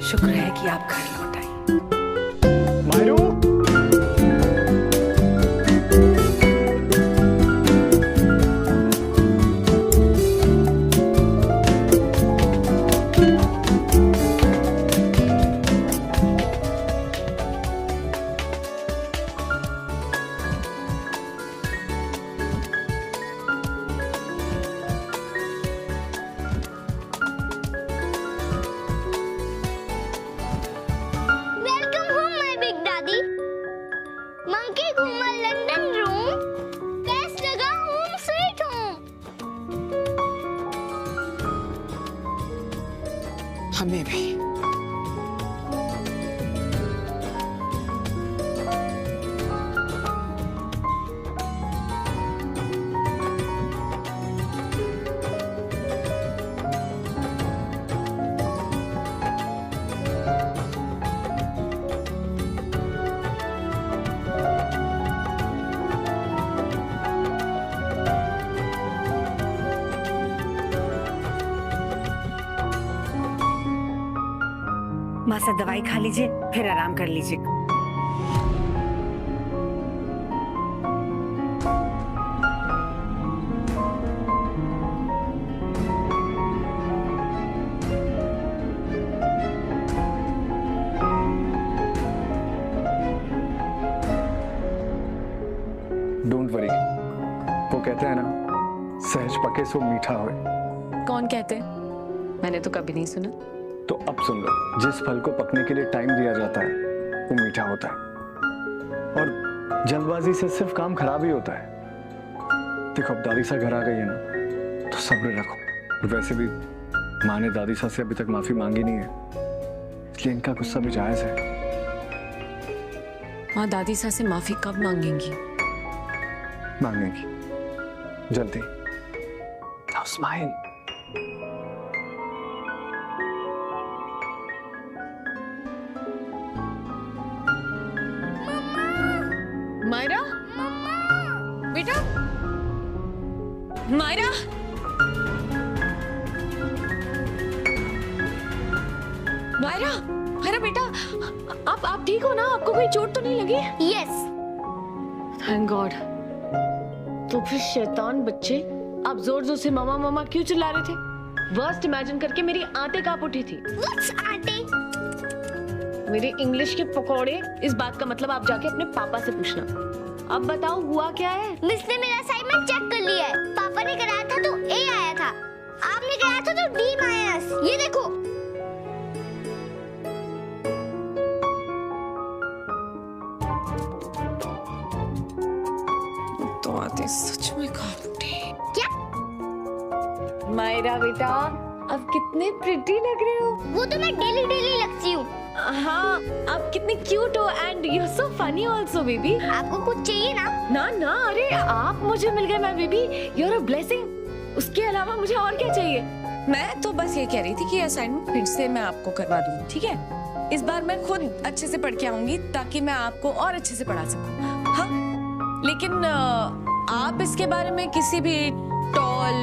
शुक्र है कि आप घर लौट आए। मायरू, हमें भी। मासा दवाई खा लीजिए, फिर आराम कर लीजिए। डोंट वरी, वो कहते हैं ना, सहज पके सो मीठा होए। कौन कहते हैं? मैंने तो कभी नहीं सुना। तो अब सुन लो, जिस फल को पकने के लिए टाइम दिया जाता है वो मीठा होता है, और जल्दबाजी से सिर्फ काम खराब ही होता है। देखो, अब दादी सा घर आ गई है ना, तो सब्र रखो। और वैसे भी माँ ने दादी सा से अभी तक माफी मांगी नहीं है, इसलिए इनका गुस्सा भी जायज है। माँ दादी सा से माफी कब मांगेंगी? मांगेंगी जल्दी। Now smile. मायरा, बेटा, मायरा, मायरा, मायरा बेटा, आप ठीक हो ना? आपको कोई चोट तो नहीं लगी? यस। Thank God. तो फिर शैतान बच्चे, आप जोर जोर से मामा मामा क्यों चिल्ला रहे थे? वर्स्ट इमेजिन करके मेरी आंतें कांप उठी थी। What's aunty? मेरे इंग्लिश के पकौड़े, इस बात का मतलब आप जाके अपने पापा से पूछना। अब बताओ हुआ क्या है? मिस ने मेरा असाइनमेंट चेक कर लिया है। पापा ने कराया था तो ए आया था, आपने कराया था तो डी माइनस। ये देखो। तो आते सच में कांप उठी। क्या? मायरा बेटा, अब कितने प्रिटी लग रहे हो। वो तो मैं डेली डेली लगती हूँ। हाँ, आप कितने क्यूट हो and you are so funny also baby. आपको कुछ चाहिए ना? ना ना, अरे आप मुझे मिल गए मैं baby, you are a blessing. उसके अलावा मुझे और क्या चाहिए? मैं तो बस ये कह रही थी कि असाइनमेंट फिर से मैं आपको करवा दूँ, ठीक है? इस बार मैं खुद अच्छे से पढ़ के आऊंगी ताकि मैं आपको और अच्छे से पढ़ा सकूं। हाँ, लेकिन आप इसके बारे में किसी भी tall,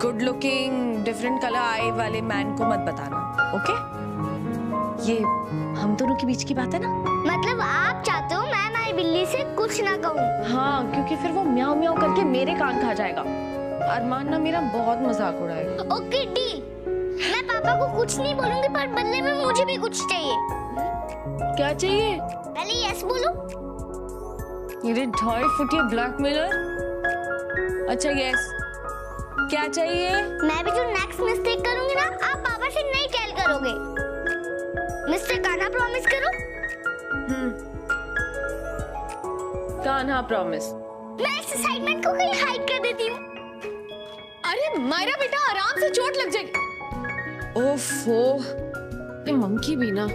good looking, different colour eye वाले मैन को मत बताना, ओके? ये हम दोनों के बीच की बात है ना? मतलब आप चाहते हो मैं हमारी बिल्ली से कुछ ना कहूँ? हाँ, क्योंकि फिर वो म्याऊं म्याऊं करके मेरे कान खा जाएगा। अरमान ना मेरा बहुत मजाक उड़ाएगा। Okay deal. मैं पापा को कुछ नहीं बोलूंगी, पर बदले में मुझे भी कुछ चाहिए। क्या चाहिए? पहले यस बोलो। ये 2.5 फुट ब्लैकमेलर। अच्छा यस, क्या चाहिए? मैं भी जो नेक्स्ट मिस्टेक करूंगी ना, आप पापा से नहीं टेल करोगे। मिस्टर कान्हा प्रॉमिस करो। कान्हा प्रॉमिस। मैं इस असाइनमेंट को कहीं हाइड कर देती हूँ। अरे मायरा बेटा, आराम से, चोट लग जाएगी। ओफो, ये मंकी भी ना।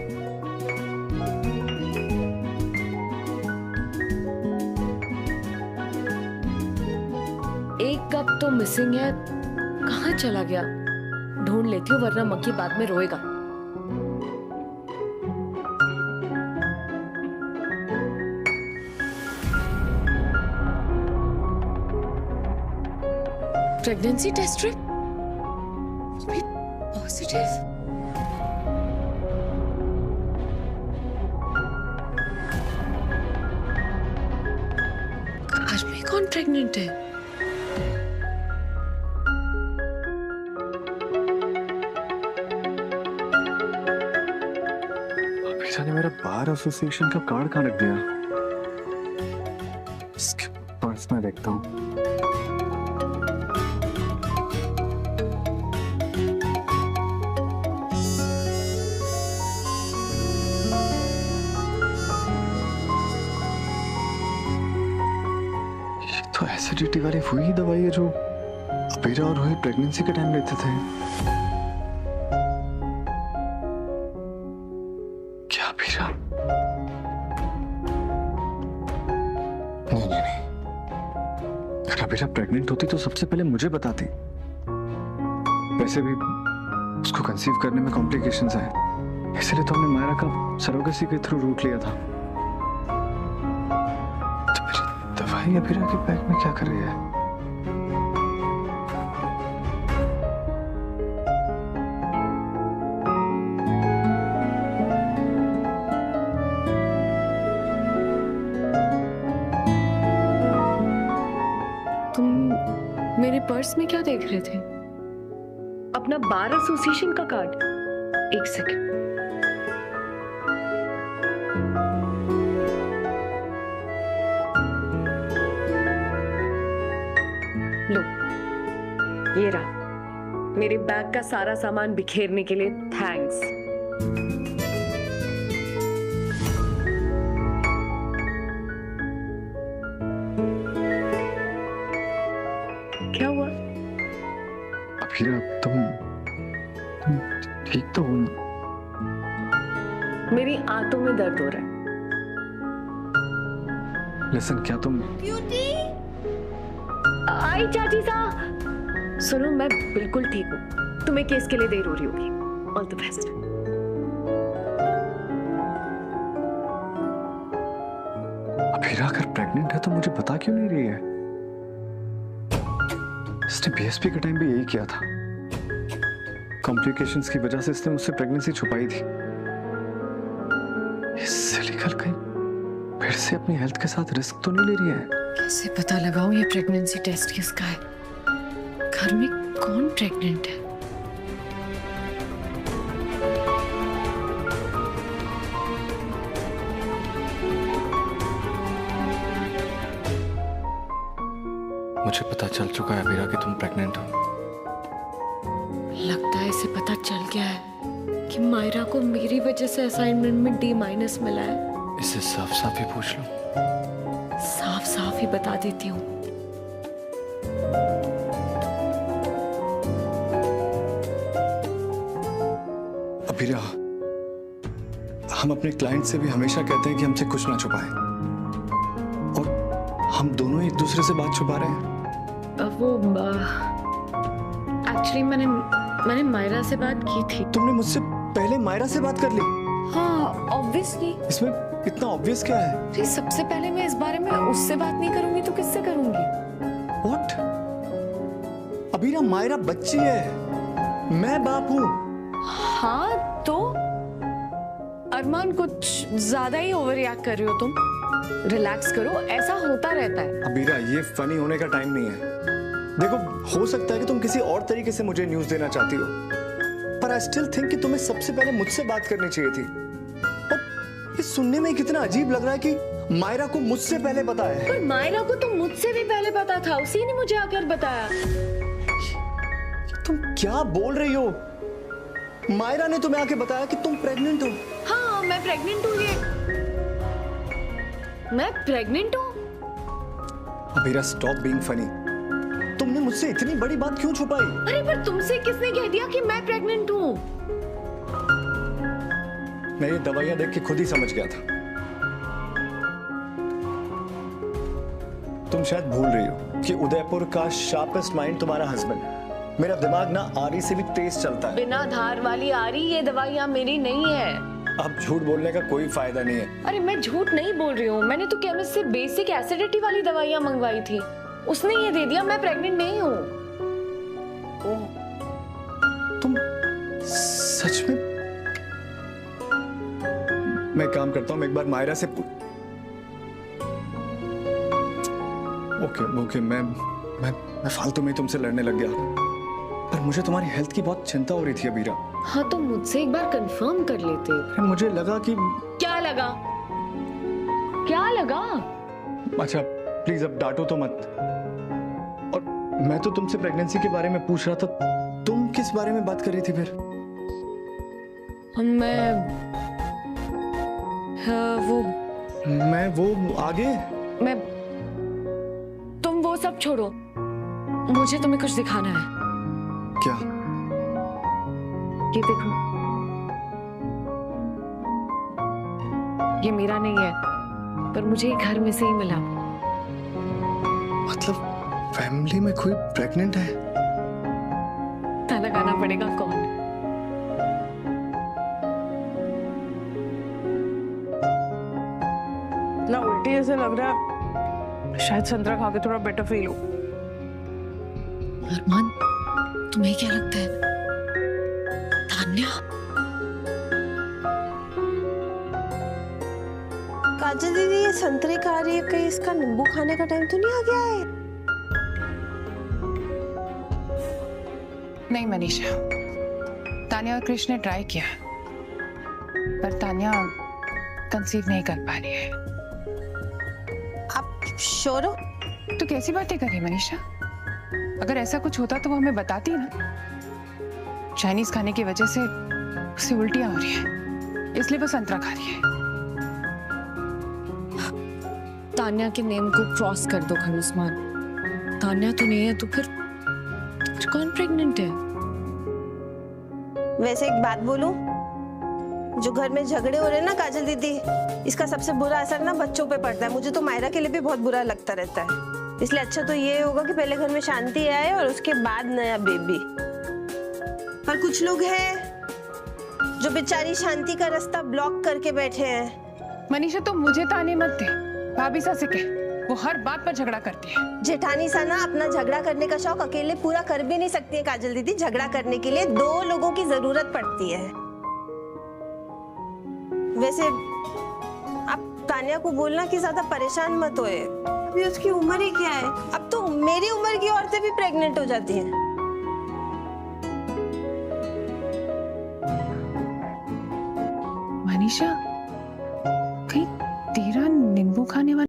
एक कप तो मिसिंग है, कहाँ चला गया? ढूंढ लेती हूँ वरना मंकी बाद में रोएगा। Pregnancy test strip positive. आज में कौन प्रेग्नेंट है? अभिरा ने मेरा बार एसोसिएशन का कार्ड कहाँ रख दिया? इसके पर्स में देखता हूँ। तो एसिडिटी वाली वही दवाई है जो अभिरा और रोहित प्रेगनेंसी के टाइम लेते थे। क्या अभिरा? नहीं। अगर अभिरा प्रेग्नेंट होती तो सबसे पहले मुझे बताती। वैसे भी उसको कंसीव करने में कॉम्प्लिकेशंस हैं, इसलिए तो हमने मायरा का सरोगेसी के थ्रू रूट लिया था। दवाई अभिरा के बैग में क्या कर रही है? तुम मेरे पर्स में क्या देख रहे थे? अपना बार एसोसिएशन का कार्ड। एक सेकंड। लो, ये रहा। मेरे बैग का सारा सामान बिखेरने के लिए थैंक्स। क्या हुआ? अभिरा, तुम ठीक तो हो ना? मेरी आंतों में दर्द हो रहा है। लिसन, क्या तुम? आई चाची सा। सुनो, मैं बिल्कुल ठीक हूँ। तुम्हें केस के लिए देर हो रही होगी। All the best. अभिरा अगर प्रेग्नेंट है तो मुझे बता क्यों नहीं रही है? इसने बीएसपी के टाइम भी यही किया था। कॉम्प्लिकेशंस की वजह से इसने मुझसे प्रेगनेंसी छुपाई थी। इससे लेकर कहीं फिर से अपनी हेल्थ के साथ रिस्क तो नहीं ले रही है? कैसे पता लगाऊं ये प्रेगनेंसी टेस्ट किसका है? घर में कौन प्रेग्नेंट है? मुझे पता चल चुका है अभिरा कि तुम प्रेग्नेंट हो। लगता है इसे पता चल गया है कि मायरा को मेरी वजह से असाइनमेंट में D- मिला है। इससे साफ साफ ही पूछ लो। साफ साफ ही बता देती हूँ। अभिरा, हम अपने क्लाइंट से भी हमेशा कहते हैं कि हमसे कुछ ना छुपाएं, और हम दोनों एक दूसरे से बात छुपा रहे हैं। वो एक्चुअली मैंने मायरा से बात की थी। तुमने मुझसे पहले मायरा से बात कर ली? हाँ ऑब्वियसली। इसमें इतना ऑब्वियस क्या है? अरे सबसे पहले मैं इस बारे में उससे बात नहीं करूंगी तो किससे करूंगी? What? अबीरा, मायरा बच्ची है, मैं बाप हूँ। हाँ तो अरमान कुछ ज्यादा ही ओवर रिएक्ट कर रहे हो तुम। रिलैक्स करो, ऐसा होता रहता है। अबीरा, ये फनी होने का टाइम नहीं है। देखो, हो सकता है कि तुम किसी और तरीके से मुझे न्यूज़ देना चाहती हो, पर आई स्टिल थिंक कि तुम्हें सबसे पहले मुझसे बात करनी चाहिए थी। और ये सुनने में कितना अजीब लग रहा है कि मायरा को मुझसे पहले पता है। पर मायरा को तो मुझसे भी पहले पता था, उसी ने मुझे आकर बताया। तुम क्या बोल रही हो? मायरा ने तुम्हें आके बताया कि तुम प्रेग्नेंट हो? हाँ मैं प्रेग्नेंट हूँ। मैं प्रेग्नेंट हूँ। Abira, stop being funny. तुमने मुझसे इतनी बड़ी बात क्यों छुपाई? अरे पर तुमसे किसने कह दिया कि मैं प्रेग्नेंट हूँ? मैं ये दवाइयां देख के खुद ही समझ गया था। तुम शायद भूल रही हो कि उदयपुर का शार्पेस्ट माइंड तुम्हारा हस्बैंड है। मेरा दिमाग ना आरी से भी तेज चलता है। बिना धार वाली आरी ये दवाइयाँ मेरी नहीं है। अब झूठ बोलने का कोई फायदा नहीं है। अरे मैं झूठ नहीं बोल रही हूँ, मैंने तो केमिस्ट से बेसिक एसिडिटी वाली दवाइयाँ मंगवाई थी, उसने ये दे दिया। मैं प्रेग्नेंट नहीं हूँ। तुम सच में? मैं काम करता हूँ, मैं एक बार मायरा से ओके, मैं फालतू में तुमसे लड़ने लग गया, पर मुझे तुम्हारी हेल्थ की बहुत चिंता हो रही थी अबीरा। हाँ तो मुझसे एक बार कंफर्म कर लेते। मुझे लगा कि क्या लगा? क्या लगा? अच्छा प्लीज अब डांटो तो मत। और मैं तो तुमसे प्रेगनेंसी के बारे में पूछ रहा था, तुम किस बारे में बात कर रही थी फिर? मैं वो आगे। तुम वो सब छोड़ो, मुझे तुम्हें कुछ दिखाना है। क्या? ये देखो, ये मेरा नहीं है, पर मुझे घर में से ही मिला। मतलब फैमिली में कोई प्रेग्नेंट है? पता लगाना पड़ेगा कौन। ना उल्टी ऐसे लग रहा है, शायद संतरा खा के थोड़ा बेटर फील हो। अरमान, तुम्हें क्या लगता है? तान्या? काजल दीदी, ये संतरे खा रही है, कहीं इसका नींबू खाने का टाइम तो नहीं आ गया है? नहीं मनीषा, तान्या और कृष्ण ने ट्राई किया, पर तान्या कंसीव नहीं कर पा रही है। आप श्योर हो? तो कैसी बातें कर रही मनीषा? अगर ऐसा कुछ होता तो वो हमें बताती ना। चाइनीज खाने की वजह से उसे उल्टियां हो रही है, इसलिए वो संतरा खा रही है। तान्या के नेम को क्रॉस कर दो खनुस्मान। तान्या तो नहीं है तो फिर कौन प्रेग्नेंट है? वैसे एक बात बोलूं, जो घर में झगड़े हो रहे हैं ना काजल दीदी, इसका सबसे बुरा असर ना बच्चों पे पड़ता है। मुझे तो मायरा के लिए भी बहुत बुरा लगता रहता है। इसलिए अच्छा तो ये होगा कि पहले घर में शांति आए और उसके बाद नया बेबी। पर कुछ लोग हैं जो बेचारी शांति का रास्ता ब्लॉक करके बैठे हैं। मनीषा तुम मुझे ताने मत दे, भाभी सा से कह, वो हर बात पर झगड़ा करती है। जेठानी सा ना अपना झगड़ा करने का शौक अकेले पूरा कर भी नहीं सकती है काजल दीदी। झगड़ा करने के लिए 2 लोगों की जरूरत पड़ती है। वैसे आप तान्या को बोलना कि ज्यादा परेशान मत होए, अभी उसकी उम्र ही क्या है। अब तो मेरी उम्र की औरतें भी प्रेग्नेंट हो जाती हैं। मनीषा